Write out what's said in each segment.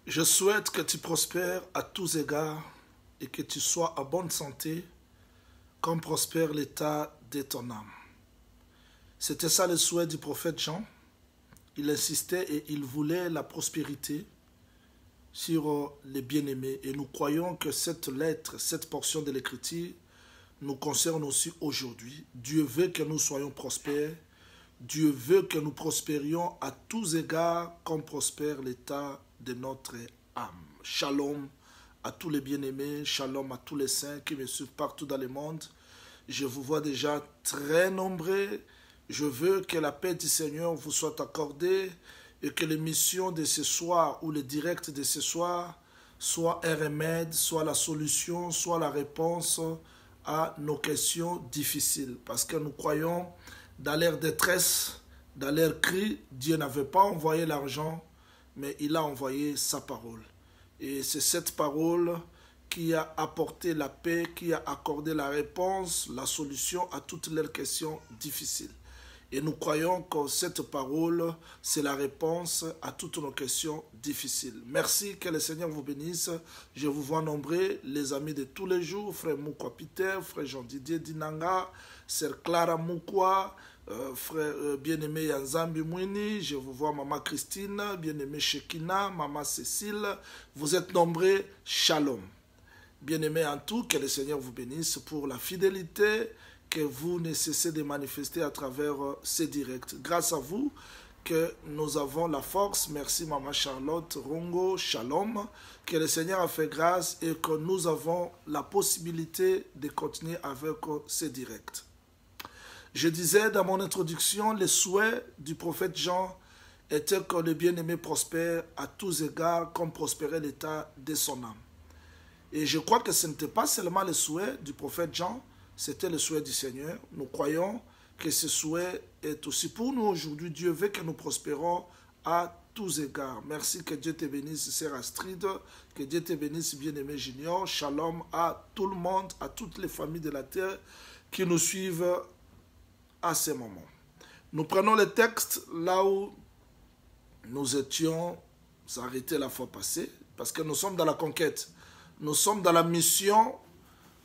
Je souhaite que tu prospères à tous égards et que tu sois en bonne santé, comme prospère l'état de ton âme. C'était ça le souhait du prophète Jean. Il insistait et il voulait la prospérité sur les bien-aimés. Et nous croyons que cette lettre, cette portion de l'Écriture nous concerne aussi aujourd'hui. Dieu veut que nous soyons prospères. Dieu veut que nous prospérions à tous égards comme prospère l'état de notre âme. Shalom à tous les bien-aimés, shalom à tous les saints qui me suivent partout dans le monde. Je vous vois déjà très nombreux. Je veux que la paix du Seigneur vous soit accordée et que l'émission de ce soir ou le direct de ce soir soit un remède, soit la solution, soit la réponse à nos questions difficiles. Parce que nous croyons dans leur détresse, dans leur cri, Dieu n'avait pas envoyé l'argent, mais il a envoyé sa parole. Et c'est cette parole qui a apporté la paix, qui a accordé la réponse, la solution à toutes leurs questions difficiles. Et nous croyons que cette parole, c'est la réponse à toutes nos questions difficiles. Merci, que le Seigneur vous bénisse. Je vous vois nombreux, les amis de tous les jours, frère Moukwa Peter, frère Jean-Didier Dinanga, sœur Clara Moukwa, frère bien-aimé Yanzambi Mouini, je vous vois maman Christine, bien-aimé Shekina, maman Cécile. Vous êtes nombreux, shalom. Bien-aimés en tout, que le Seigneur vous bénisse pour la fidélité que vous ne cessez de manifester à travers ces directs. Grâce à vous que nous avons la force. Merci Maman Charlotte Rongo, shalom. Que le Seigneur a fait grâce et que nous avons la possibilité de continuer avec ces directs. Je disais dans mon introduction, le souhait du prophète Jean était que le bien-aimé prospère à tous égards comme prospérait l'état de son âme. Et je crois que ce n'était pas seulement le souhait du prophète Jean, c'était le souhait du Seigneur. Nous croyons que ce souhait est aussi pour nous aujourd'hui. Dieu veut que nous prospérons à tous égards. Merci, que Dieu te bénisse, sœur Astrid, que Dieu te bénisse, bien-aimé Junior. Shalom à tout le monde, à toutes les familles de la terre qui nous suivent à ce moment. Nous prenons le texte là où nous étions arrêtés la fois passée, parce que nous sommes dans la conquête. Nous sommes dans la mission.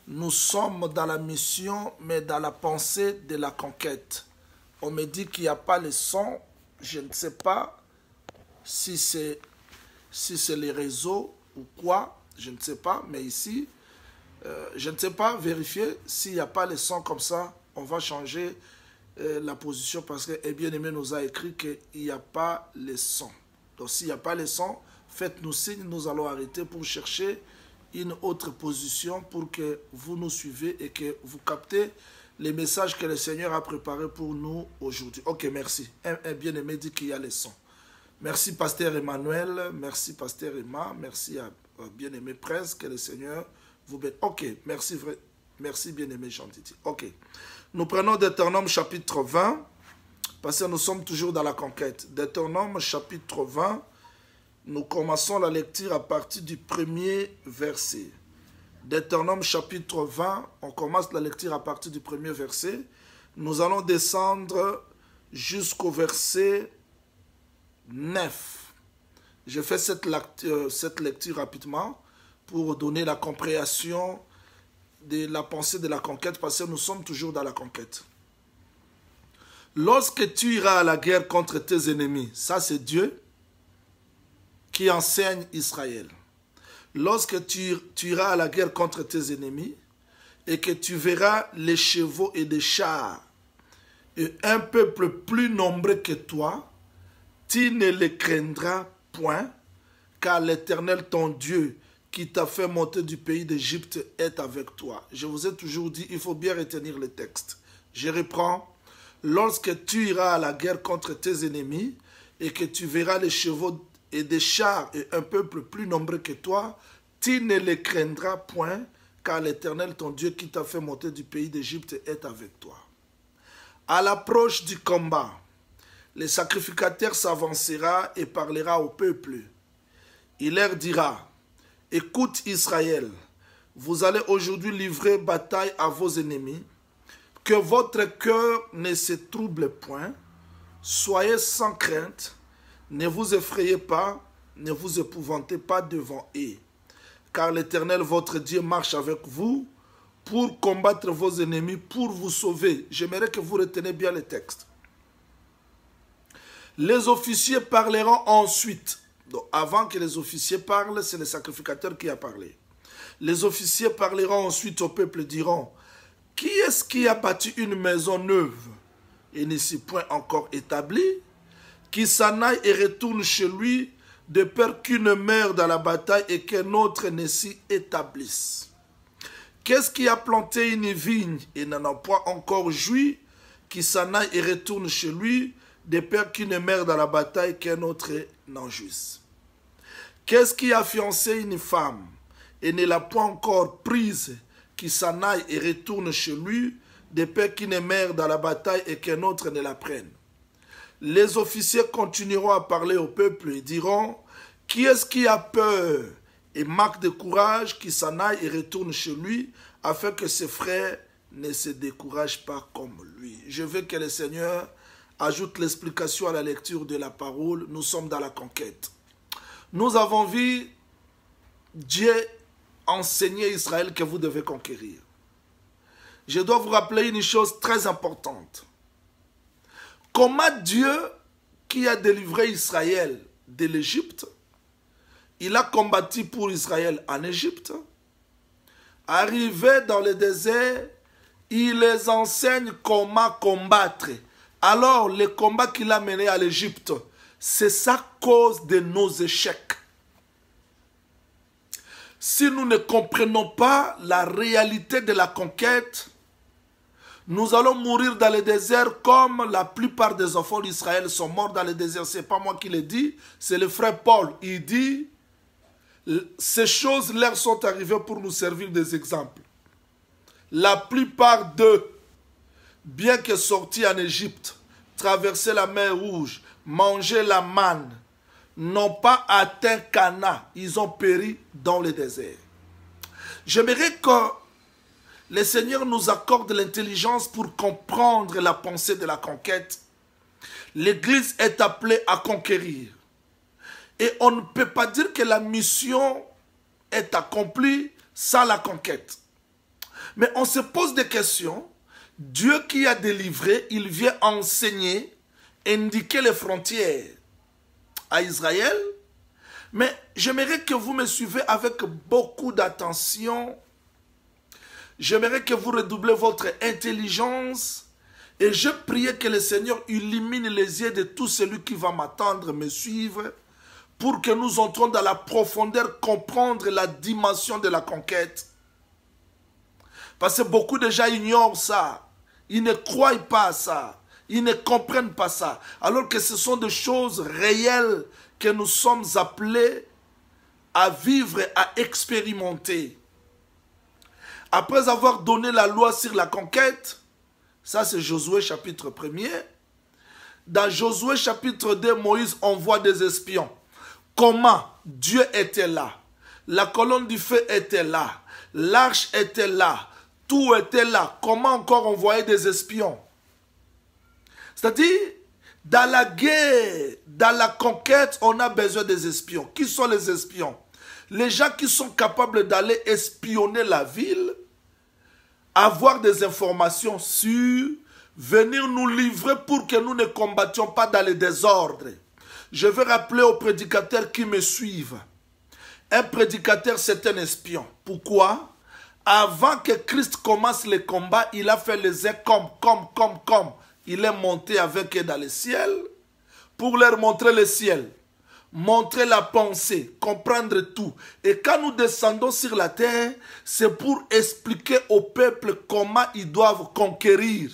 Nous sommes dans la mission, mais dans la pensée de la conquête. On me dit qu'il n'y a pas le son. Je ne sais pas si c'est les réseaux ou quoi. Je ne sais pas. Mais ici, je ne sais pas vérifier s'il n'y a pas le son comme ça. On va changer la position parce que bien-aimé nous a écrit qu'il n'y a pas le son. Donc s'il n'y a pas le son, faites-nous signe. Nous allons arrêter pour chercher une autre position pour que vous nous suivez et que vous captez les messages que le Seigneur a préparés pour nous aujourd'hui. Ok, merci. Un bien-aimé dit qu'il y a les sons. Merci, pasteur Emmanuel. Merci, pasteur Emma. Merci à bien-aimé Prince. Que le Seigneur vous bénisse. Ok, merci, vrai. Merci, bien-aimé Jean-Didier. Ok. Nous prenons Deutéronome chapitre 20, parce que nous sommes toujours dans la conquête. Deutéronome chapitre 20. Nous commençons la lecture à partir du premier verset. Deutéronome chapitre 20, on commence la lecture à partir du premier verset. Nous allons descendre jusqu'au verset 9. Je fais cette lecture rapidement pour donner la compréhension de la pensée de la conquête, parce que nous sommes toujours dans la conquête. Lorsque tu iras à la guerre contre tes ennemis, ça c'est Dieu qui enseigne Israël. Lorsque tu iras à la guerre contre tes ennemis et que tu verras les chevaux et les chars et un peuple plus nombreux que toi, tu ne les craindras point, car l'Éternel ton Dieu qui t'a fait monter du pays d'Égypte est avec toi. Je vous ai toujours dit, il faut bien retenir le texte. Je reprends. Lorsque tu iras à la guerre contre tes ennemis et que tu verras les chevaux et des chars et un peuple plus nombreux que toi, tu ne les craindras point, car l'Éternel ton Dieu qui t'a fait monter du pays d'Égypte est avec toi. À l'approche du combat, le sacrificateur s'avancera et parlera au peuple. Il leur dira, écoute Israël, vous allez aujourd'hui livrer bataille à vos ennemis, que votre cœur ne se trouble point, soyez sans crainte, ne vous effrayez pas, ne vous épouvantez pas devant eux, car l'Éternel, votre Dieu, marche avec vous pour combattre vos ennemis, pour vous sauver. J'aimerais que vous reteniez bien le texte. Les officiers parleront ensuite. Donc, avant que les officiers parlent, c'est le sacrificateur qui a parlé. Les officiers parleront ensuite au peuple et diront, « Qui est-ce qui a bâti une maison neuve et ne s'y point encore établi, qui s'en aille et retourne chez lui, de peur qu'une meure dans la bataille et qu'un autre ne s'y établisse. Qu'est-ce qui a planté une vigne et n'en a point encore joui, qui s'en aille et retourne chez lui, de peur qu'une meure dans la bataille qu'un autre n'en jouisse. Qu'est-ce qui a fiancé une femme et ne l'a point encore prise, qui s'en aille et retourne chez lui, de peur qu'une meure dans la bataille et qu'un autre ne la prenne. Les officiers continueront à parler au peuple et diront, « Qui est-ce qui a peur et manque de courage, qui s'en aille et retourne chez lui, afin que ses frères ne se découragent pas comme lui. » Je veux que le Seigneur ajoute l'explication à la lecture de la parole. Nous sommes dans la conquête. Nous avons vu Dieu enseigner à Israël que vous devez conquérir. Je dois vous rappeler une chose très importante. Comment Dieu, qui a délivré Israël de l'Égypte, il a combattu pour Israël en Égypte, arrivé dans le désert, il les enseigne comment combattre. Alors, le combat qu'il a mené à l'Égypte, c'est sa cause de nos échecs. Si nous ne comprenons pas la réalité de la conquête, nous allons mourir dans le désert comme la plupart des enfants d'Israël sont morts dans le désert. Ce n'est pas moi qui le dis, c'est le frère Paul. Il dit, ces choses leur sont arrivées pour nous servir des exemples. La plupart d'eux, bien que sortis en Égypte, traverser la mer Rouge, manger la manne, n'ont pas atteint Cana. Ils ont péri dans le désert. J'aimerais que le Seigneur nous accorde l'intelligence pour comprendre la pensée de la conquête. L'Église est appelée à conquérir. Et on ne peut pas dire que la mission est accomplie sans la conquête. Mais on se pose des questions. Dieu qui a délivré, il vient enseigner, indiquer les frontières à Israël. Mais j'aimerais que vous me suivez avec beaucoup d'attention. J'aimerais que vous redoublez votre intelligence. Et je prie que le Seigneur illumine les yeux de tout celui qui va m'attendre, me suivre, pour que nous entrons dans la profondeur, comprendre la dimension de la conquête. Parce que beaucoup de gens ignorent ça. Ils ne croient pas à ça. Ils ne comprennent pas ça. Alors que ce sont des choses réelles que nous sommes appelés à vivre, à expérimenter. Après avoir donné la loi sur la conquête, ça c'est Josué chapitre 1er. Dans Josué chapitre 2, Moïse envoie des espions. Comment Dieu était là. La colonne du feu était là. L'arche était là. Tout était là. Comment encore envoyer des espions? C'est-à-dire, dans la guerre, dans la conquête, on a besoin des espions. Qui sont les espions? Les gens qui sont capables d'aller espionner la ville, avoir des informations sûres, venir nous livrer pour que nous ne combattions pas dans le désordre. Je veux rappeler aux prédicateurs qui me suivent. Un prédicateur, c'est un espion. Pourquoi? Avant que Christ commence le combat, il a fait les airs comme. Il est monté avec eux dans le ciel pour leur montrer le ciel, montrer la pensée, comprendre tout. Et quand nous descendons sur la terre, c'est pour expliquer au peuple comment ils doivent conquérir.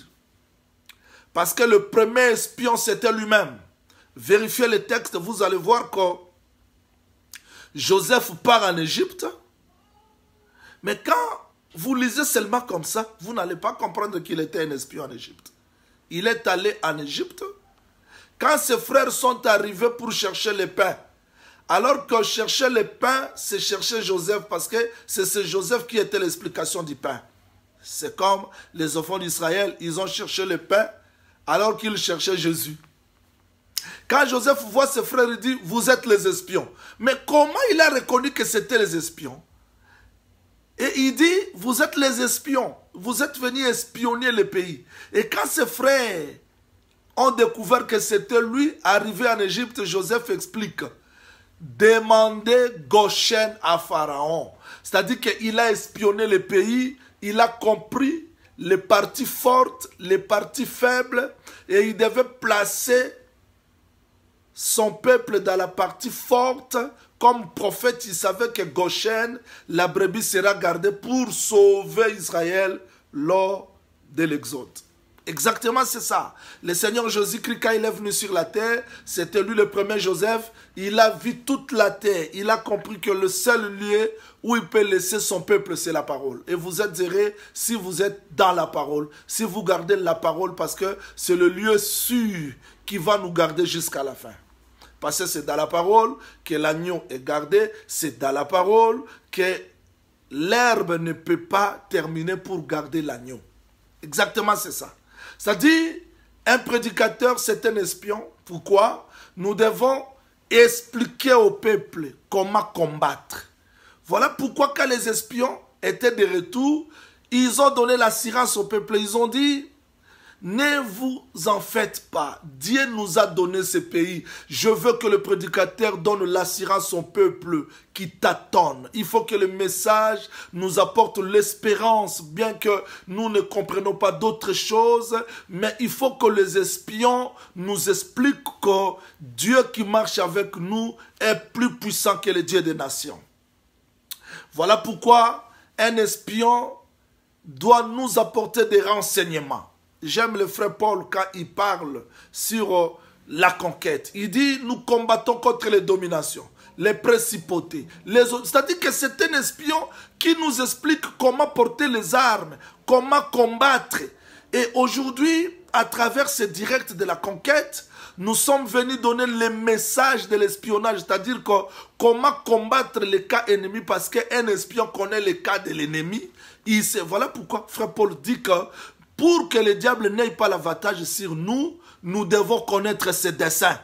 Parce que le premier espion, c'était lui-même. Vérifiez le texte, vous allez voir que Joseph part en Égypte. Mais quand vous lisez seulement comme ça, vous n'allez pas comprendre qu'il était un espion en Égypte. Il est allé en Égypte. Quand ses frères sont arrivés pour chercher le pain, alors que chercher le pain, c'est chercher Joseph, parce que c'est Joseph qui était l'explication du pain. C'est comme les enfants d'Israël, ils ont cherché le pain alors qu'ils cherchaient Jésus. Quand Joseph voit ses frères, il dit, vous êtes les espions. Mais comment il a reconnu que c'était les espions? Et il dit, vous êtes les espions. Vous êtes venus espionner le pays. Et quand ses frères ont découvert que c'était lui, arrivé en Égypte, Joseph explique, demandez Goshen à Pharaon. C'est-à-dire qu'il a espionné le pays, il a compris les parties fortes, les parties faibles, et il devait placer son peuple dans la partie forte. Comme prophète, il savait que Goshen, la brebis sera gardée pour sauver Israël lors de l'exode. Exactement, c'est ça. Le Seigneur Jésus-Christ, quand il est venu sur la terre, c'était lui le premier Joseph. Il a vu toute la terre. Il a compris que le seul lieu où il peut laisser son peuple, c'est la parole. Et vous êtes heureux si vous êtes dans la parole, si vous gardez la parole, parce que c'est le lieu sûr qui va nous garder jusqu'à la fin. Parce que c'est dans la parole que l'agneau est gardé, c'est dans la parole que l'herbe ne peut pas terminer pour garder l'agneau. Exactement, c'est ça. C'est-à-dire, un prédicateur, c'est un espion. Pourquoi? Nous devons expliquer au peuple comment combattre. Voilà pourquoi quand les espions étaient de retour, ils ont donné l'assurance au peuple. Ils ont dit, ne vous en faites pas. Dieu nous a donné ce pays. Je veux que le prédicateur donne l'assurance au peuple qui t'attend. Il faut que le message nous apporte l'espérance, bien que nous ne comprenions pas d'autres choses. Mais il faut que les espions nous expliquent que Dieu qui marche avec nous est plus puissant que le Dieu des nations. Voilà pourquoi un espion doit nous apporter des renseignements. J'aime le frère Paul quand il parle sur la conquête. Il dit, nous combattons contre les dominations, les principautés, les autres. C'est-à-dire que c'est un espion qui nous explique comment porter les armes, comment combattre. Et aujourd'hui, à travers ce direct de la conquête, nous sommes venus donner le message de l'espionnage, c'est-à-dire que comment combattre les cas ennemis, parce qu'un espion connaît les cas de l'ennemi. Voilà pourquoi frère Paul dit que pour que le diable n'ait pas l'avantage sur nous, nous devons connaître ses desseins.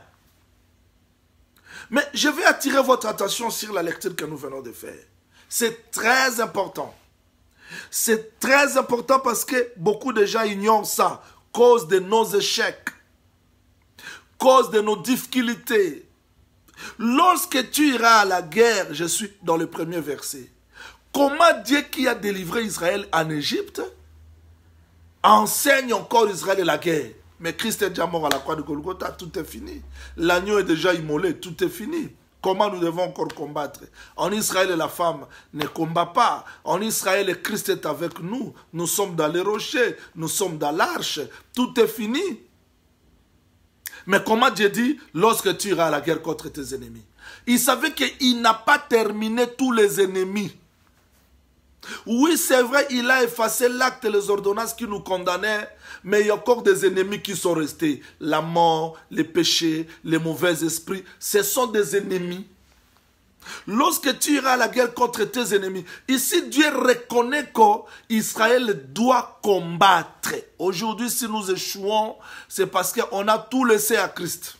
Mais je vais attirer votre attention sur la lecture que nous venons de faire. C'est très important. C'est très important parce que beaucoup de gens ignorent ça, cause de nos échecs, cause de nos difficultés. Lorsque tu iras à la guerre, je suis dans le premier verset, comment Dieu qui a délivré Israël en Égypte enseigne encore Israël la guerre. Mais Christ est déjà mort à la croix de Golgotha, tout est fini. L'agneau est déjà immolé, tout est fini. Comment nous devons encore combattre? En Israël, la femme ne combat pas. En Israël, Christ est avec nous. Nous sommes dans les rochers, nous sommes dans l'arche. Tout est fini. Mais comment Dieu dit, lorsque tu iras à la guerre contre tes ennemis? Il savait qu'il n'a pas terminé tous les ennemis. Oui, c'est vrai, il a effacé l'acte et les ordonnances qui nous condamnaient, mais il y a encore des ennemis qui sont restés. La mort, les péchés, les mauvais esprits, ce sont des ennemis. Lorsque tu iras à la guerre contre tes ennemis, ici Dieu reconnaît qu'Israël doit combattre. Aujourd'hui, si nous échouons, c'est parce qu'on a tout laissé à Christ.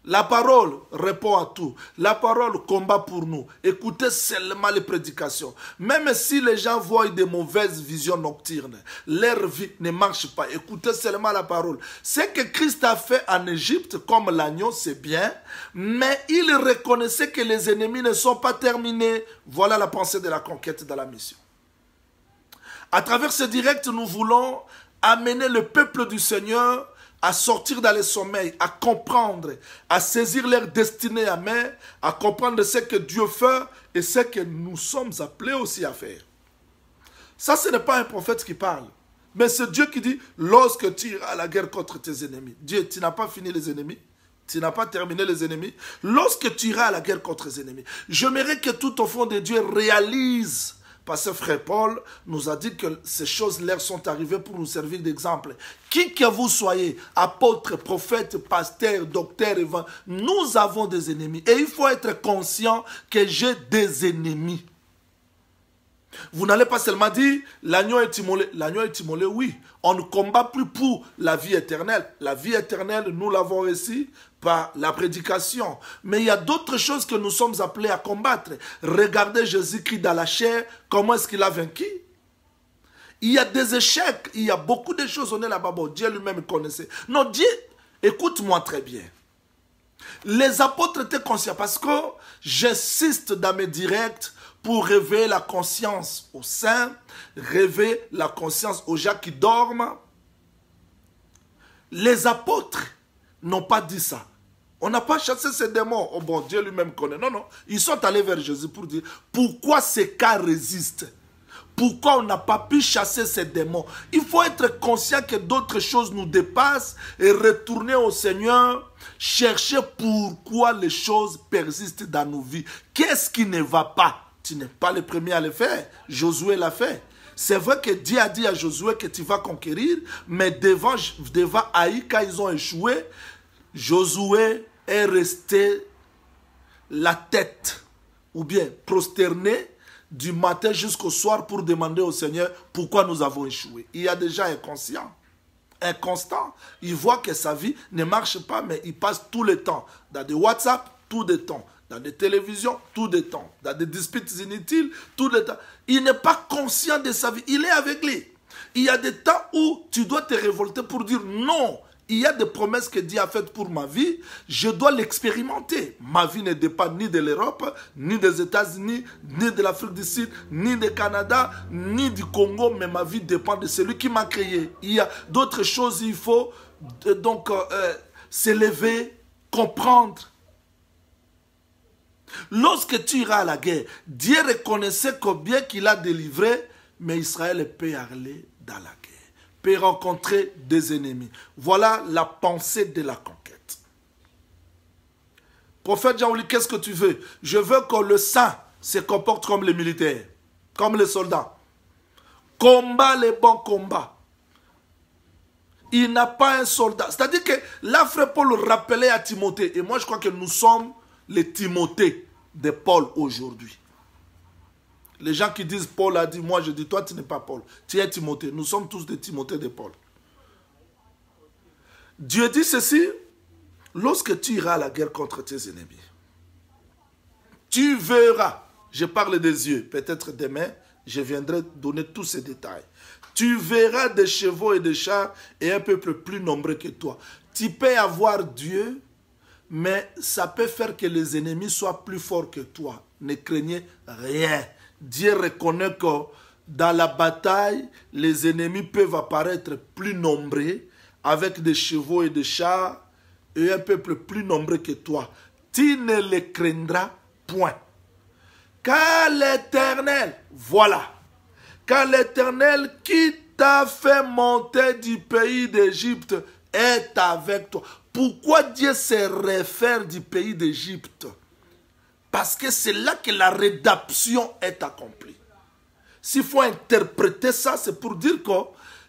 La parole répond à tout. La parole combat pour nous. Écoutez seulement les prédications. Même si les gens voient des mauvaises visions nocturnes, leur vie ne marche pas. Écoutez seulement la parole. Ce que Christ a fait en Égypte, comme l'agneau, c'est bien. Mais il reconnaissait que les ennemis ne sont pas terminés. Voilà la pensée de la conquête dans la mission. À travers ce direct, nous voulons amener le peuple du Seigneur à sortir dans le sommeil, à comprendre, à saisir leur destinée à main, à comprendre ce que Dieu fait et ce que nous sommes appelés aussi à faire. Ça, ce n'est pas un prophète qui parle, mais c'est Dieu qui dit, lorsque tu iras à la guerre contre tes ennemis. Dieu, tu n'as pas fini les ennemis, tu n'as pas terminé les ennemis. Lorsque tu iras à la guerre contre les ennemis, j'aimerais que tout au fond de Dieu réalise. Parce que frère Paul nous a dit que ces choses leur sont arrivées pour nous servir d'exemple. Qui que vous soyez, apôtre, prophète, pasteur, docteur, nous avons des ennemis. Et il faut être conscient que j'ai des ennemis. Vous n'allez pas seulement dire l'agneau est immolé. L'agneau est immolé, oui. On ne combat plus pour la vie éternelle. La vie éternelle, nous l'avons reçue par la prédication. Mais il y a d'autres choses que nous sommes appelés à combattre. Regardez Jésus-Christ dans la chair, comment est-ce qu'il a vaincu? Il y a des échecs, il y a beaucoup de choses. On est là-bas, bon, Dieu lui-même connaissait. Non, Dieu, écoute-moi très bien. Les apôtres étaient conscients parce que j'insiste dans mes directs pour réveiller la conscience aux saints, réveiller la conscience aux gens qui dorment. Les apôtres n'ont pas dit ça. On n'a pas chassé ces démons. Oh bon, Dieu lui-même connaît. Non, non. Ils sont allés vers Jésus pour dire pourquoi ces cas résistent. Pourquoi on n'a pas pu chasser ces démons? Il faut être conscient que d'autres choses nous dépassent et retourner au Seigneur, chercher pourquoi les choses persistent dans nos vies. Qu'est-ce qui ne va pas? Tu n'es pas le premier à le faire. Josué l'a fait. C'est vrai que Dieu a dit à Josué que tu vas conquérir, mais devant Haï, quand ils ont échoué, Josué est resté la tête, ou bien prosterné, du matin jusqu'au soir pour demander au Seigneur pourquoi nous avons échoué. Il y a déjà inconscient, inconstant. Il voit que sa vie ne marche pas, mais il passe tout le temps dans des WhatsApp, tout le temps, dans des télévisions, tout le temps, dans des disputes inutiles, tout le temps. Il n'est pas conscient de sa vie, il est aveuglé. Il y a des temps où tu dois te révolter pour dire non. Il y a des promesses que Dieu a faites pour ma vie, je dois l'expérimenter. Ma vie ne dépend ni de l'Europe, ni des États-Unis, ni de l'Afrique du Sud, ni du Canada, ni du Congo, mais ma vie dépend de celui qui m'a créé. Il y a d'autres choses, il faut donc s'élever, comprendre. Lorsque tu iras à la guerre, Dieu reconnaissait combien qu'il a délivré, mais Israël peut aller dans la guerre. Peut rencontrer des ennemis. Voilà la pensée de la conquête. Prophète Jean-Louis, qu'est-ce que tu veux? Je veux que le saint se comporte comme les militaires, comme les soldats. Combat les bons combats. Il n'a pas un soldat. C'est-à-dire que là, frère Paul rappelait à Timothée, et moi je crois que nous sommes les Timothées de Paul aujourd'hui. Les gens qui disent Paul a dit, moi je dis, toi tu n'es pas Paul, tu es Timothée. Nous sommes tous des Timothées de Paul. Dieu dit ceci, lorsque tu iras à la guerre contre tes ennemis, tu verras, je parle des yeux, peut-être demain, je viendrai donner tous ces détails. Tu verras des chevaux et des chars et un peuple plus nombreux que toi. Tu peux avoir Dieu, mais ça peut faire que les ennemis soient plus forts que toi. Ne craignez rien. Dieu reconnaît que dans la bataille, les ennemis peuvent apparaître plus nombreux, avec des chevaux et des chars, et un peuple plus nombreux que toi. Tu ne les craindras point. Car l'Éternel, voilà, car l'Éternel qui t'a fait monter du pays d'Égypte est avec toi. Pourquoi Dieu se réfère du pays d'Égypte? Parce que c'est là que la rédemption est accomplie. S'il faut interpréter ça, c'est pour dire que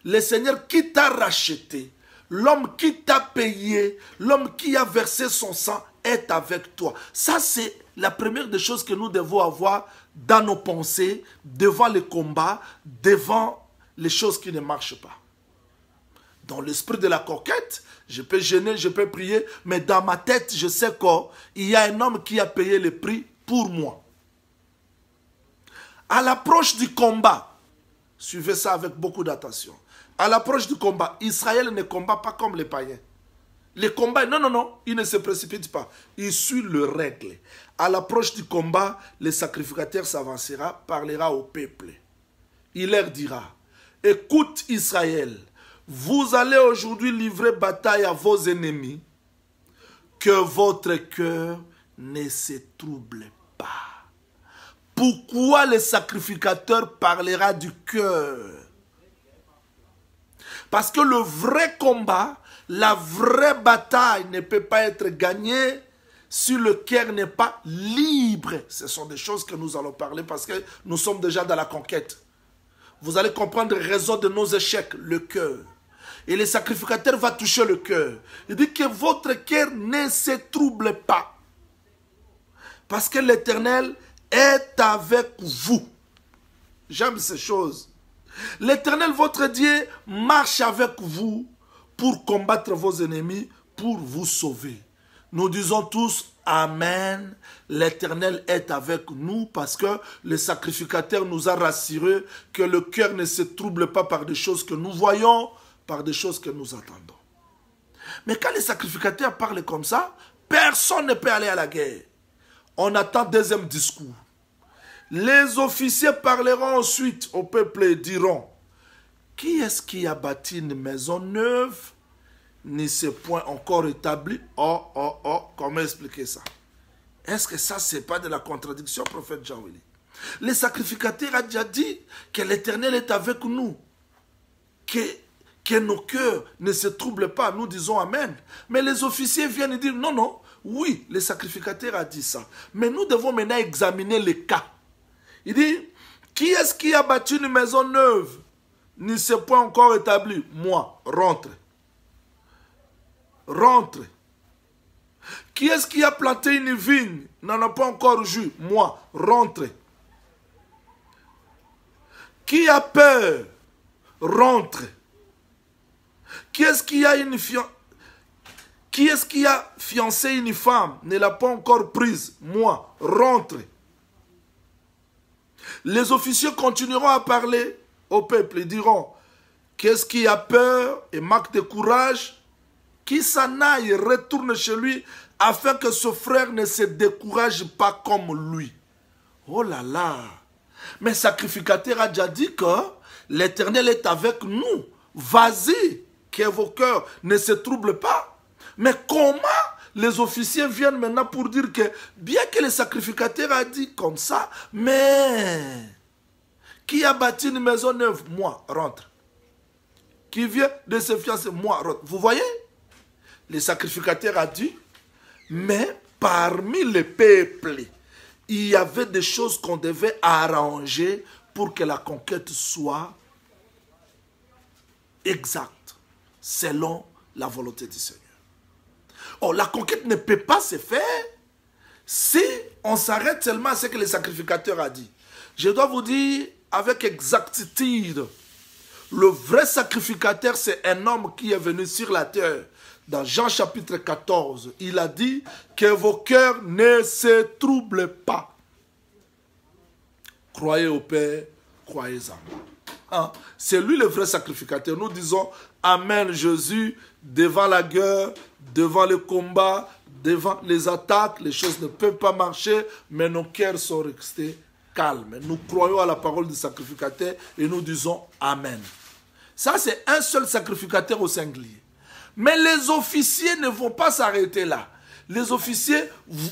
le Seigneur qui t'a racheté, l'homme qui t'a payé, l'homme qui a versé son sang est avec toi. Ça, c'est la première des choses que nous devons avoir dans nos pensées, devant les combats, devant les choses qui ne marchent pas. Dans l'esprit de la conquête, je peux gêner, je peux prier, mais dans ma tête, je sais qu'il y a un homme qui a payé le prix pour moi. À l'approche du combat, suivez ça avec beaucoup d'attention. À l'approche du combat, Israël ne combat pas comme les païens. Les combats, non, non, non, il ne se précipite pas. Il suit le règle. À l'approche du combat, le sacrificateur s'avancera, parlera au peuple. Il leur dira, écoute Israël, vous allez aujourd'hui livrer bataille à vos ennemis, que votre cœur ne se trouble pas. Pourquoi le sacrificateur parlera du cœur? Parce que le vrai combat, la vraie bataille ne peut pas être gagnée si le cœur n'est pas libre. Ce sont des choses que nous allons parler parce que nous sommes déjà dans la conquête. Vous allez comprendre les raisons de nos échecs, le cœur. Et le sacrificateur va toucher le cœur. Il dit que votre cœur ne se trouble pas. Parce que l'Éternel est avec vous. J'aime ces choses. L'Éternel, votre Dieu, marche avec vous pour combattre vos ennemis, pour vous sauver. Nous disons tous Amen. L'Éternel est avec nous parce que le sacrificateur nous a rassurés que le cœur ne se trouble pas par des choses que nous voyons, par des choses que nous attendons. Mais quand les sacrificateurs parlent comme ça, personne ne peut aller à la guerre. On attend deuxième discours. Les officiers parleront ensuite au peuple et diront: qui est-ce qui a bâti une maison neuve, ni ce point encore établi? Comment expliquer ça? Est-ce que ça, c'est pas de la contradiction, prophète Jean-Willy? Le sacrificateur a déjà dit que l'Éternel est avec nous, que nos cœurs ne se troublent pas, nous disons Amen. Mais les officiers viennent dire non, non, oui, le sacrificateur a dit ça. Mais nous devons maintenant examiner les cas. Il dit, qui est-ce qui a bâti une maison neuve, ni ce point encore établi? Moi, rentre. Rentre. Qui est-ce qui a planté une vigne, n'en a pas encore joui? Moi, rentre. Qui a peur? Rentre. Qui est-ce qui a fiancé une femme, ne l'a pas encore prise? Moi, rentre. Les officiers continueront à parler au peuple et diront: qu'est-ce qui a peur et manque de courage, qui s'en aille, retourne chez lui, afin que ce frère ne se décourage pas comme lui. Oh là là! Mais le sacrificateur a déjà dit que l'Éternel est avec nous. Vas-y, que vos cœurs ne se troublent pas. Mais comment les officiers viennent maintenant pour dire que, bien que le sacrificateur a dit comme ça, mais qui a bâti une maison neuve? Moi, rentre. Qui vient de se fiancer? Moi, rentre. Vous voyez? Le sacrificateur a dit, mais parmi les peuples, il y avait des choses qu'on devait arranger pour que la conquête soit exacte, selon la volonté du Seigneur. Oh, la conquête ne peut pas se faire si on s'arrête seulement à ce que le sacrificateur a dit. Je dois vous dire avec exactitude, le vrai sacrificateur, c'est un homme qui est venu sur la terre. Dans Jean chapitre 14, il a dit que vos cœurs ne se troublent pas. Croyez au Père, croyez en moi. Hein? C'est lui le vrai sacrificateur. Nous disons Amen Jésus, devant la guerre, devant le combat, devant les attaques, les choses ne peuvent pas marcher, mais nos cœurs sont restés calmes. Nous croyons à la parole du sacrificateur et nous disons Amen. Ça, c'est un seul sacrificateur au singulier. Mais les officiers ne vont pas s'arrêter là. Les officiers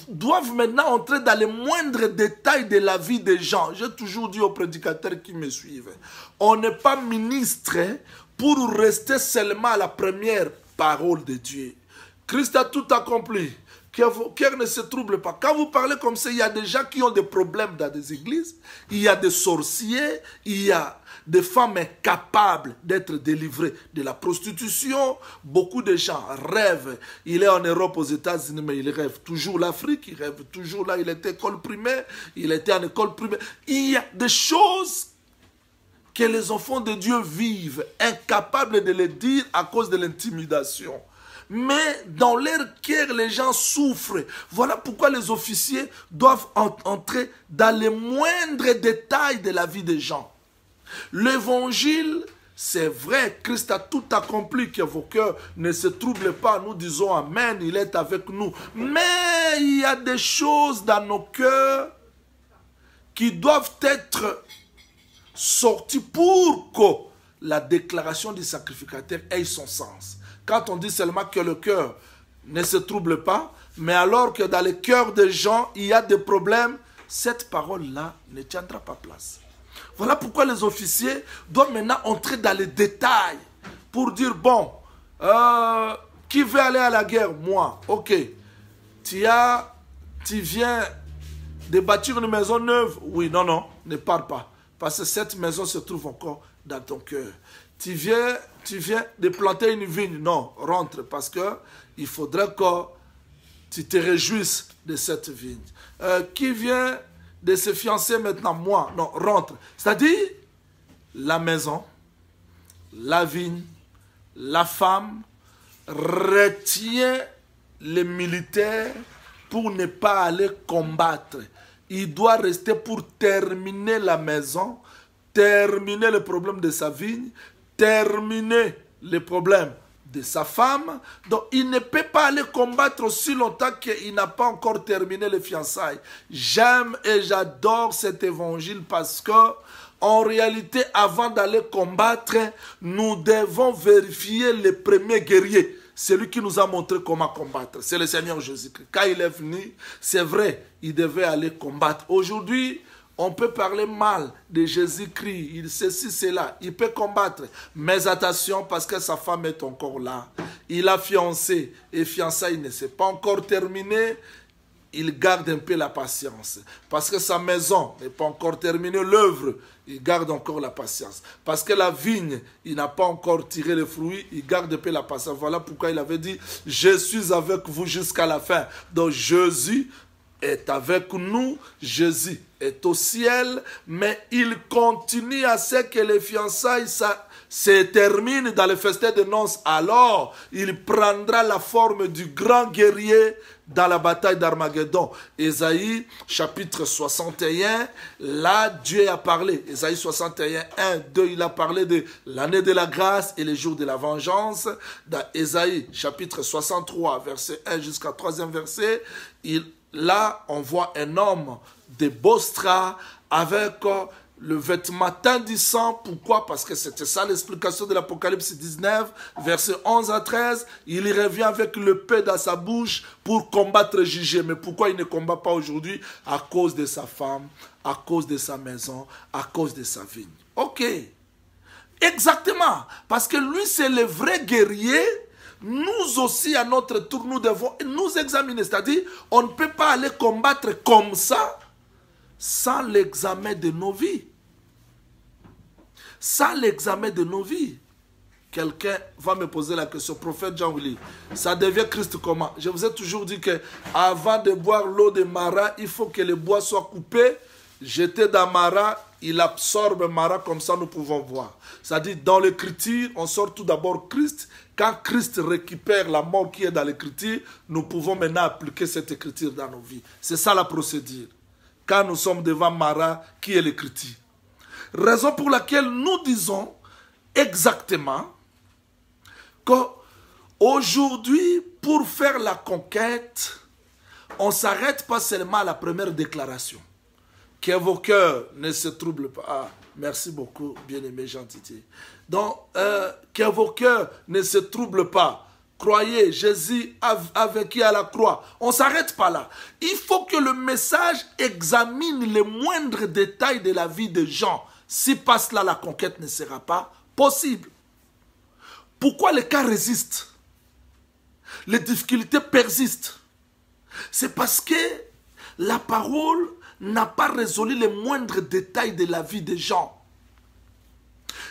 doivent maintenant entrer dans les moindres détails de la vie des gens. J'ai toujours dit aux prédicateurs qui me suivent, on n'est pas ministre pour rester seulement à la première parole de Dieu. Christ a tout accompli. Que vos cœurs ne se troublent pas. Quand vous parlez comme ça, il y a des gens qui ont des problèmes dans des églises, il y a des sorciers, il y a des femmes incapables d'être délivrées de la prostitution. Beaucoup de gens rêvent. Il est en Europe, aux États-Unis, mais il rêve toujours l'Afrique, il rêve toujours là, il était école primaire, il était en école primaire. Il y a des choses que les enfants de Dieu vivent, incapables de les dire à cause de l'intimidation. Mais dans leur cœur, les gens souffrent. Voilà pourquoi les officiers doivent entrer dans les moindres détails de la vie des gens. L'évangile, c'est vrai, Christ a tout accompli, que vos cœurs ne se troublent pas. Nous disons Amen, il est avec nous. Mais il y a des choses dans nos cœurs qui doivent être sorties pour que la déclaration du sacrificateur ait son sens. Quand on dit seulement que le cœur ne se trouble pas, mais alors que dans le cœur des gens, il y a des problèmes, cette parole-là ne tiendra pas place. Voilà pourquoi les officiers doivent maintenant entrer dans les détails pour dire, bon, qui veut aller à la guerre? Moi, ok. Tu viens de bâtir une maison neuve? Oui, non, ne parle pas. Parce que cette maison se trouve encore dans ton cœur. Tu viens de planter une vigne? Non, rentre, parce que il faudrait que tu te réjouisses de cette vigne. Qui vient de se fiancer maintenant, moi, non, rentre. C'est-à-dire, la maison, la vigne, la femme retient les militaires pour ne pas aller combattre. Il doit rester pour terminer la maison, terminer le problème de sa vigne, terminer les problèmes de sa femme. Donc, il ne peut pas aller combattre aussi longtemps qu'il n'a pas encore terminé les fiançailles. J'aime et j'adore cet évangile parce que, en réalité, avant d'aller combattre, nous devons vérifier les premiers guerriers. Celui qui nous a montré comment combattre, c'est le Seigneur Jésus-Christ. Quand il est venu, c'est vrai, il devait aller combattre. Aujourd'hui, on peut parler mal de Jésus-Christ, il sait si c'est là, il peut combattre. Mais attention, parce que sa femme est encore là. Il a fiancé, et fiançailles ne s'est pas encore terminé. Il garde un peu la patience. Parce que sa maison n'est pas encore terminée, l'œuvre, il garde encore la patience. Parce que la vigne, il n'a pas encore tiré les fruits, il garde un peu la patience. Voilà pourquoi il avait dit, je suis avec vous jusqu'à la fin. Donc Jésus est avec nous, Jésus est au ciel, mais il continue à ce que les fiançailles se terminent dans le festin de noces. Alors, il prendra la forme du grand guerrier dans la bataille d'Armageddon. Ésaïe, chapitre 61, là, Dieu a parlé. Ésaïe 61, 1, 2, il a parlé de l'année de la grâce et les jours de la vengeance. Dans Ésaïe, chapitre 63, verset 1 jusqu'à 3e verset, là, on voit un homme de Bostra avec le vêtement tendissant. Pourquoi? Parce que c'était ça l'explication de l'Apocalypse 19, verset 11 à 13. Il revient avec l'épée dans sa bouche pour combattre et juger. Mais pourquoi il ne combat pas aujourd'hui? À cause de sa femme, à cause de sa maison, à cause de sa vigne. Ok. Exactement. Parce que lui, c'est le vrai guerrier. Nous aussi, à notre tour, nous devons nous examiner. C'est-à-dire, on ne peut pas aller combattre comme ça sans l'examen de nos vies. Sans l'examen de nos vies. Quelqu'un va me poser la question, prophète Jean-Willy, ça devient Christ comment? Je vous ai toujours dit que avant de boire l'eau de Mara, il faut que le bois soit coupé, jeté dans Mara, il absorbe Mara, comme ça nous pouvons voir. C'est-à-dire, dans l'écriture, on sort tout d'abord Christ. Quand Christ récupère la mort qui est dans l'écriture, nous pouvons maintenant appliquer cette écriture dans nos vies. C'est ça la procédure. Quand nous sommes devant Mara, qui est l'écriture. Raison pour laquelle nous disons exactement qu'aujourd'hui, pour faire la conquête, on ne s'arrête pas seulement à la première déclaration. Que vos cœurs ne se troublent pas. Ah, merci beaucoup, bien-aimé Jean Didier. Donc, que vos cœurs ne se troublent pas. Croyez, Jésus a vaincu à la croix. On ne s'arrête pas là. Il faut que le message examine les moindres détails de la vie des gens. Si pas cela, la conquête ne sera pas possible. Pourquoi les cas résistent? Les difficultés persistent. C'est parce que la parole n'a pas résolu les moindres détails de la vie des gens.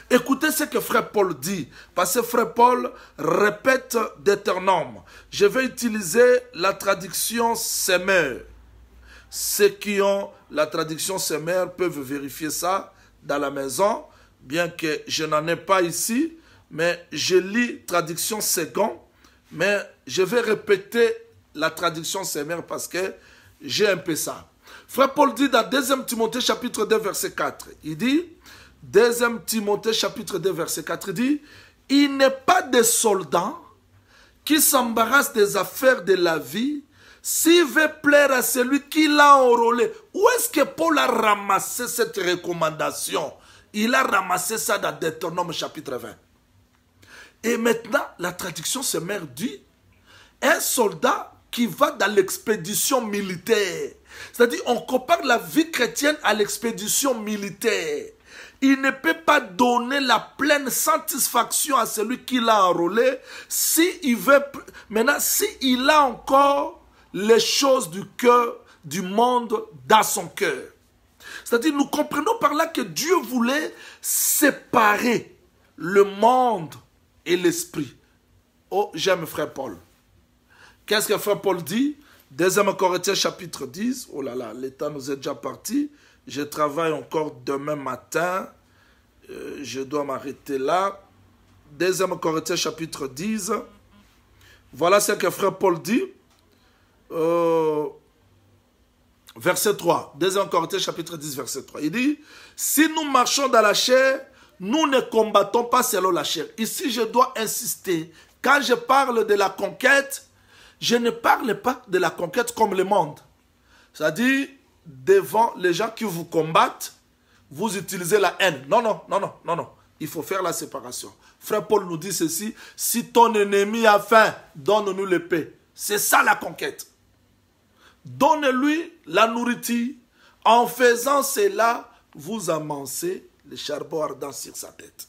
Écoutez ce que frère Paul dit, parce que frère Paul répète Deutéronome. Je vais utiliser la traduction Semeur. Ceux qui ont la traduction Semeur peuvent vérifier ça dans la maison, bien que je n'en ai pas ici, mais je lis traduction Second, mais je vais répéter la traduction Semeur parce que j'ai un peu ça. Frère Paul dit dans 2 Timothée chapitre 2 verset 4, il dit, 2 Timothée chapitre 2 verset 4, il dit, il n'est pas des soldats qui s'embarrassent des affaires de la vie s'il veut plaire à celui qui l'a enrôlé. Où est-ce que Paul a ramassé cette recommandation? Il a ramassé ça dans Deutéronome chapitre 20. Et maintenant, la traduction Semeur dit, un soldat qui va dans l'expédition militaire. C'est-à-dire, on compare la vie chrétienne à l'expédition militaire. Il ne peut pas donner la pleine satisfaction à celui qui l'a enrôlé s'il veut. Maintenant, s'il a encore les choses du cœur, du monde dans son cœur. C'est-à-dire, nous comprenons par là que Dieu voulait séparer le monde et l'esprit. Oh, j'aime frère Paul. Qu'est-ce que frère Paul dit? 2 Corinthiens chapitre 10. Oh là là, le temps nous est déjà parti. Je travaille encore demain matin. Je dois m'arrêter là. 2 Corinthiens chapitre 10. Voilà ce que frère Paul dit. Verset 3. 2 Corinthiens chapitre 10, verset 3. Il dit, si nous marchons dans la chair, nous ne combattons pas selon la chair. Ici, je dois insister. Quand je parle de la conquête, je ne parle pas de la conquête comme le monde. C'est-à-dire, devant les gens qui vous combattent, vous utilisez la haine. Non, non, non, non, non, non. Il faut faire la séparation. Frère Paul nous dit ceci, si ton ennemi a faim, donne-nous le pain. C'est ça la conquête. Donne-lui la nourriture. En faisant cela, vous amancez le charbon ardent sur sa tête.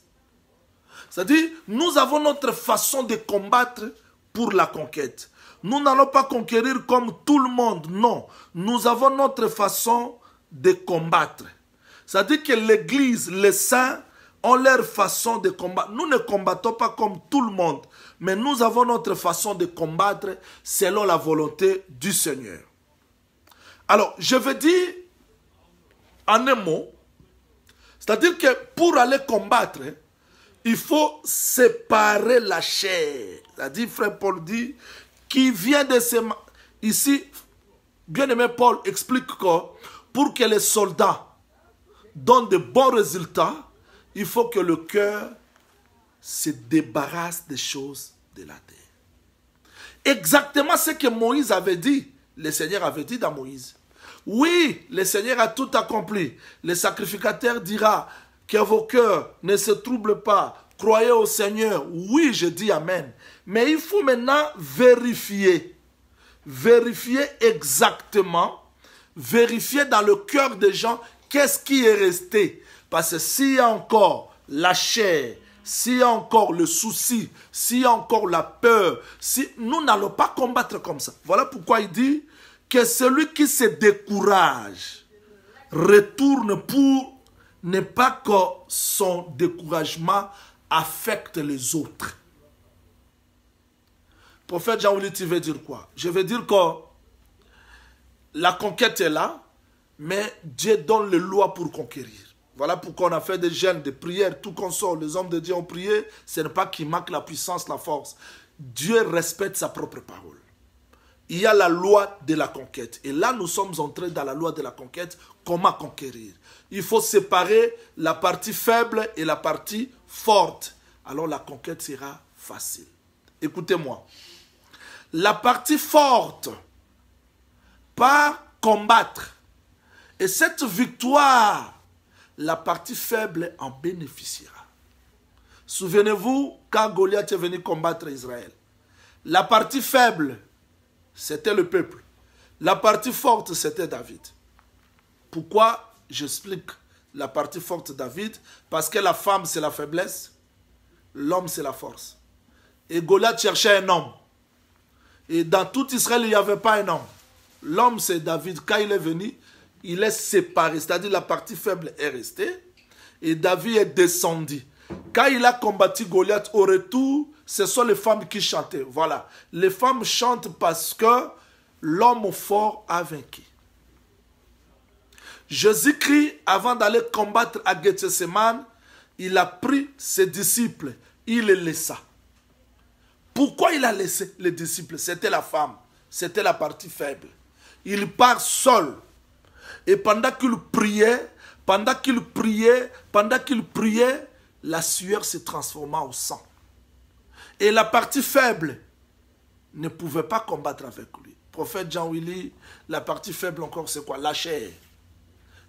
C'est-à-dire, nous avons notre façon de combattre pour la conquête. Nous n'allons pas conquérir comme tout le monde, non. Nous avons notre façon de combattre. C'est-à-dire que l'Église, les saints, ont leur façon de combattre. Nous ne combattons pas comme tout le monde, mais nous avons notre façon de combattre selon la volonté du Seigneur. Alors, je veux dire en un mot, c'est-à-dire que pour aller combattre, il faut séparer la chair. C'est-à-dire, frère Paul dit, qui vient de se... Ici, bien-aimé Paul explique que pour que les soldats donnent de bons résultats, il faut que le cœur se débarrasse des choses de la terre. Exactement ce que Moïse avait dit, le Seigneur avait dit dans Moïse. Oui, le Seigneur a tout accompli. Le sacrificateur dira que vos cœurs ne se troublent pas. Croyez au Seigneur. Oui, je dis Amen. Mais il faut maintenant vérifier. Vérifier exactement. Vérifier dans le cœur des gens qu'est-ce qui est resté. Parce que s'il y a encore la chair, s'il y a encore le souci, s'il y a encore la peur, si, nous n'allons pas combattre comme ça. Voilà pourquoi il dit que celui qui se décourage retourne pour ne pas que son découragement affecte les autres. Prophète Jean-Willy, tu veux dire quoi? Je veux dire que la conquête est là, mais Dieu donne les lois pour conquérir. Voilà pourquoi on a fait des jeûnes, des prières, tout qu'on sort. Les hommes de Dieu ont prié, ce n'est pas qu'il manque la puissance, la force. Dieu respecte sa propre parole. Il y a la loi de la conquête. Et là, nous sommes entrés dans la loi de la conquête. Comment conquérir? Il faut séparer la partie faible et la partie forte. Alors la conquête sera facile. Écoutez-moi. La partie forte, par combattre. Et cette victoire, la partie faible en bénéficiera. Souvenez-vous, quand Goliath est venu combattre Israël, la partie faible, c'était le peuple. La partie forte, c'était David. Pourquoi j'explique la partie forte de David? Parce que la femme, c'est la faiblesse. L'homme, c'est la force. Et Goliath cherchait un homme. Et dans tout Israël, il n'y avait pas un homme. L'homme, c'est David. Quand il est venu, il est séparé. C'est-à-dire la partie faible est restée. Et David est descendu. Quand il a combattu Goliath, au retour, ce sont les femmes qui chantaient. Voilà. Les femmes chantent parce que l'homme fort a vaincu. Jésus-Christ, avant d'aller combattre à Gethsemane, il a pris ses disciples. Il les laissa. Pourquoi il a laissé les disciples? C'était la femme. C'était la partie faible. Il part seul. Et pendant qu'il priait, la sueur se transforma en sang. Et la partie faible ne pouvait pas combattre avec lui. Prophète Jean-Willy, la partie faible encore, c'est quoi? La chair.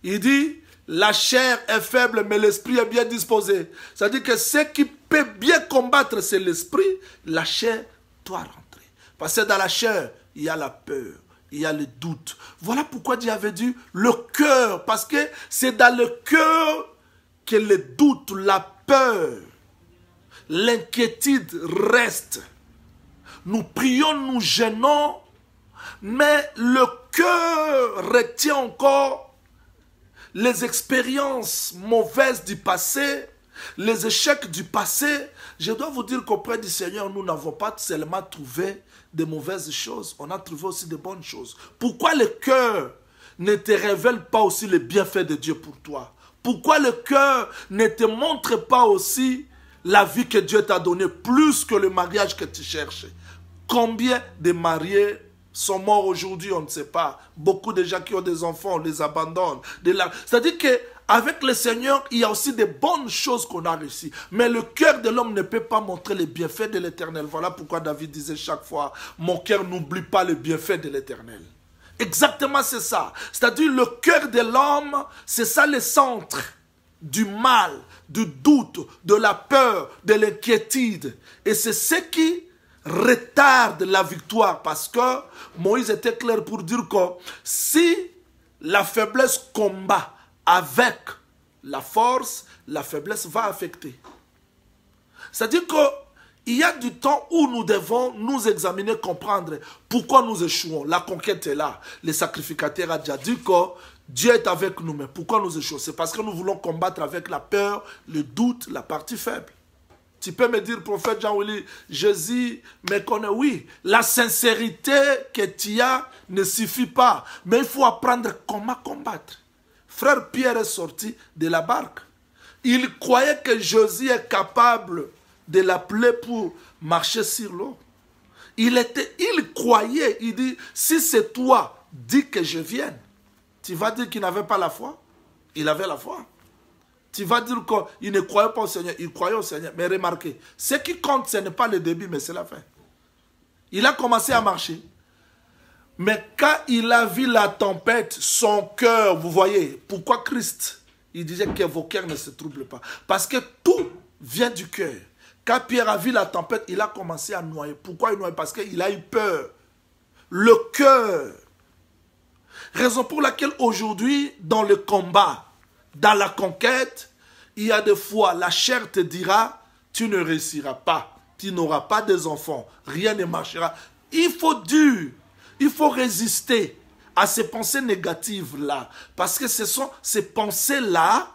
Il dit, la chair est faible, mais l'esprit est bien disposé. C'est-à-dire que ce qui peut bien combattre, c'est l'esprit. La chair doit rentrer. Parce que dans la chair, il y a la peur. Il y a le doute. Voilà pourquoi Dieu avait dit le cœur. Parce que c'est dans le cœur que le doute, la peur, l'inquiétude reste. Nous prions, nous gênons, mais le cœur retient encore les expériences mauvaises du passé Les échecs du passé, je dois vous dire qu'auprès du Seigneur, nous n'avons pas seulement trouvé de mauvaises choses, on a trouvé aussi de bonnes choses. Pourquoi le cœur ne te révèle pas aussi les bienfaits de Dieu pour toi? Pourquoi le cœur ne te montre pas aussi la vie que Dieu t'a donnée plus que le mariage que tu cherches? Combien de mariés sont morts aujourd'hui, on ne sait pas. Beaucoup de gens qui ont des enfants, on les abandonne. C'est-à-dire qu'avec le Seigneur, il y a aussi des bonnes choses qu'on a réussies. Mais le cœur de l'homme ne peut pas montrer les bienfaits de l'Éternel. Voilà pourquoi David disait chaque fois, mon cœur n'oublie pas les bienfaits de l'Éternel. Exactement, c'est ça. C'est-à-dire le cœur de l'homme, c'est ça le centre du mal, du doute, de la peur, de l'inquiétude. Et c'est ce qui retarde la victoire, parce que Moïse était clair pour dire que si la faiblesse combat avec la force, la faiblesse va affecter. C'est-à-dire qu'il y a du temps où nous devons nous examiner, comprendre pourquoi nous échouons. La conquête est là. Le sacrificateur a déjà dit que Dieu est avec nous, mais pourquoi nous échouons? C'est parce que nous voulons combattre avec la peur, le doute, la partie faible. Tu peux me dire, prophète Jean-Willy, Jésus me connaît. Oui, la sincérité que tu as ne suffit pas. Mais il faut apprendre comment combattre. Frère Pierre est sorti de la barque. Il croyait que Jésus est capable de l'appeler pour marcher sur l'eau. Il croyait, il dit, si c'est toi, dis que je vienne. Tu vas dire qu'il n'avait pas la foi? Il avait la foi. Tu vas dire qu'il ne croyait pas au Seigneur, il croyait au Seigneur. Mais remarquez, ce qui compte, ce n'est pas le début, mais c'est la fin. Il a commencé à marcher. Mais quand il a vu la tempête, son cœur, vous voyez, pourquoi Christ, il disait que vos cœurs ne se troublent pas. Parce que tout vient du cœur. Quand Pierre a vu la tempête, il a commencé à noyer. Pourquoi il noyait? Parce qu'il a eu peur. Le cœur. Raison pour laquelle aujourd'hui, dans le combat, dans la conquête, il y a des fois, la chair te dira, tu ne réussiras pas, tu n'auras pas des enfants, rien ne marchera. Il faut dur, il faut résister à ces pensées négatives-là, parce que ce sont ces pensées-là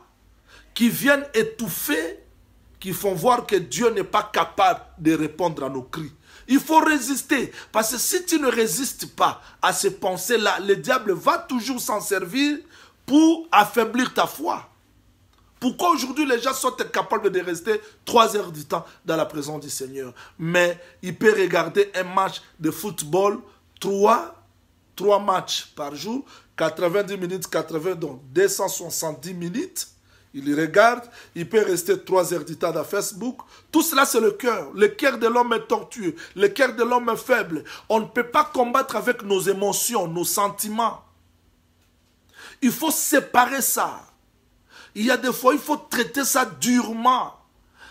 qui viennent étouffer, qui font voir que Dieu n'est pas capable de répondre à nos cris. Il faut résister, parce que si tu ne résistes pas à ces pensées-là, le diable va toujours s'en servir pour affaiblir ta foi. Pourquoi aujourd'hui les gens sont capables de rester 3 heures du temps dans la présence du Seigneur? Mais il peut regarder un match de football, 3 matchs par jour, 90 minutes, donc 270 minutes. Il regarde, il peut rester 3 heures du temps dans Facebook. Tout cela, c'est le cœur. Le cœur de l'homme est tortueux. Le cœur de l'homme est faible. On ne peut pas combattre avec nos émotions, nos sentiments. Il faut séparer ça. Il y a des fois, il faut traiter ça durement.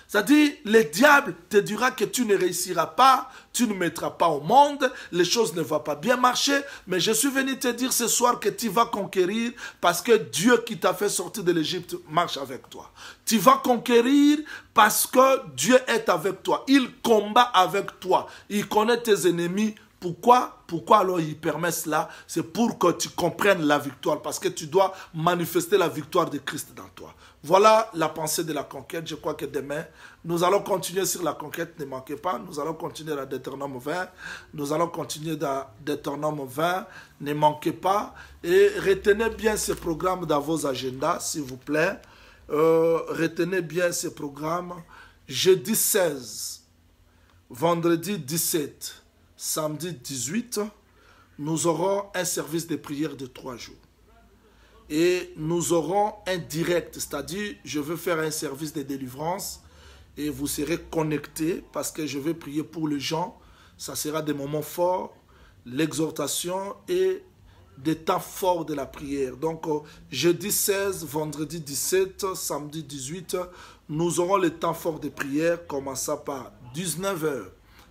C'est-à-dire, le diable te dira que tu ne réussiras pas, tu ne mettras pas au monde, les choses ne vont pas bien marcher, mais je suis venu te dire ce soir que tu vas conquérir parce que Dieu qui t'a fait sortir de l'Égypte marche avec toi. Tu vas conquérir parce que Dieu est avec toi. Il combat avec toi. Il connaît tes ennemis. Pourquoi alors il permet cela? C'est pour que tu comprennes la victoire, parce que tu dois manifester la victoire de Christ dans toi. Voilà la pensée de la conquête. Je crois que demain, nous allons continuer sur la conquête, ne manquez pas. Nous allons continuer dans Deutéronome 20. Nous allons continuer dans Deutéronome 20, ne manquez pas. Et retenez bien ce programme dans vos agendas, s'il vous plaît. Retenez bien ce programme. Jeudi 16, vendredi 17, samedi 18, nous aurons un service de prière de 3 jours. Et nous aurons un direct, c'est-à-dire je veux faire un service de délivrance et vous serez connectés parce que je vais prier pour les gens. Ça sera des moments forts, l'exhortation et des temps forts de la prière. Donc jeudi 16, vendredi 17, samedi 18, nous aurons le temps fort de prière, commençant par 19h.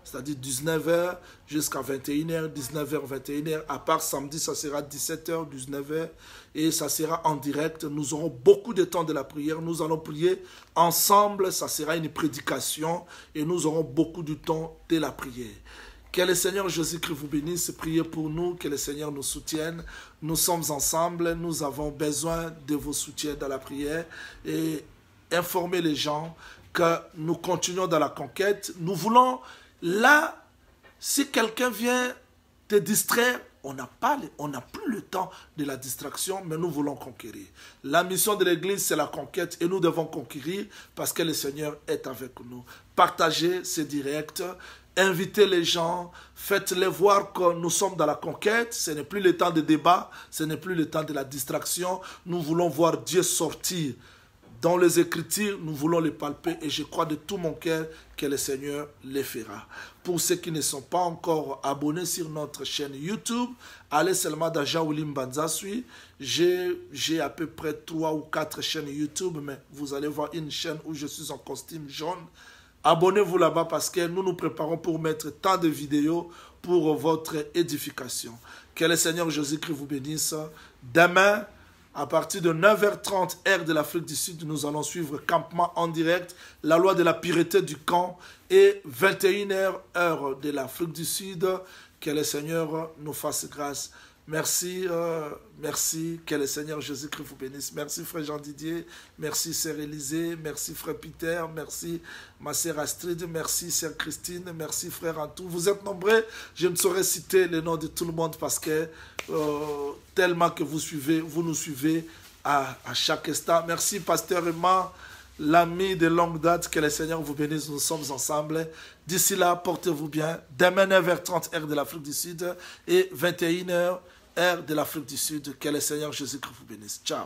C'est-à-dire 19h jusqu'à 21h, 19h, 21h. À part samedi, ça sera 17h, 19h. Et ça sera en direct. Nous aurons beaucoup de temps de la prière. Nous allons prier ensemble. Ça sera une prédication. Et nous aurons beaucoup de temps de la prière. Que le Seigneur Jésus-Christ vous bénisse. Priez pour nous. Que le Seigneur nous soutienne. Nous sommes ensemble. Nous avons besoin de vos soutiens dans la prière. Et informer les gens que nous continuons dans la conquête. Nous voulons, là, si quelqu'un vient te distraire, on n'a plus le temps de la distraction, mais nous voulons conquérir. La mission de l'Église, c'est la conquête et nous devons conquérir parce que le Seigneur est avec nous. Partagez ces directs, invitez les gens, faites-les voir que nous sommes dans la conquête. Ce n'est plus le temps de débat, ce n'est plus le temps de la distraction. Nous voulons voir Dieu sortir. Dans les Écritures, nous voulons les palper et je crois de tout mon cœur que le Seigneur les fera. Pour ceux qui ne sont pas encore abonnés sur notre chaîne YouTube, allez seulement dans Jean-Willy Mbanzasui. J'ai à peu près 3 ou 4 chaînes YouTube, mais vous allez voir une chaîne où je suis en costume jaune. Abonnez-vous là-bas parce que nous nous préparons pour mettre tant de vidéos pour votre édification. Que le Seigneur Jésus-Christ vous bénisse. Demain, à partir de 9h30, heure de l'Afrique du Sud, nous allons suivre Campement en direct, la loi de la pureté du camp, et 21h, heure de l'Afrique du Sud. Que le Seigneur nous fasse grâce. Merci, merci, que le Seigneur Jésus-Christ vous bénisse. Merci frère Jean-Didier, merci sœur Élisée, merci frère Peter, merci ma sœur Astrid, merci sœur Christine, merci frère Antou. Vous êtes nombreux, je ne saurais citer les noms de tout le monde parce que tellement que vous nous suivez à chaque instant. Merci pasteur Emma, l'ami de longue date, que le Seigneur vous bénisse, nous sommes ensemble. D'ici là, portez-vous bien. Demain 9h30, heure de l'Afrique du Sud et 21h, heure de l'Afrique du Sud. Que le Seigneur Jésus-Christ vous bénisse. Ciao.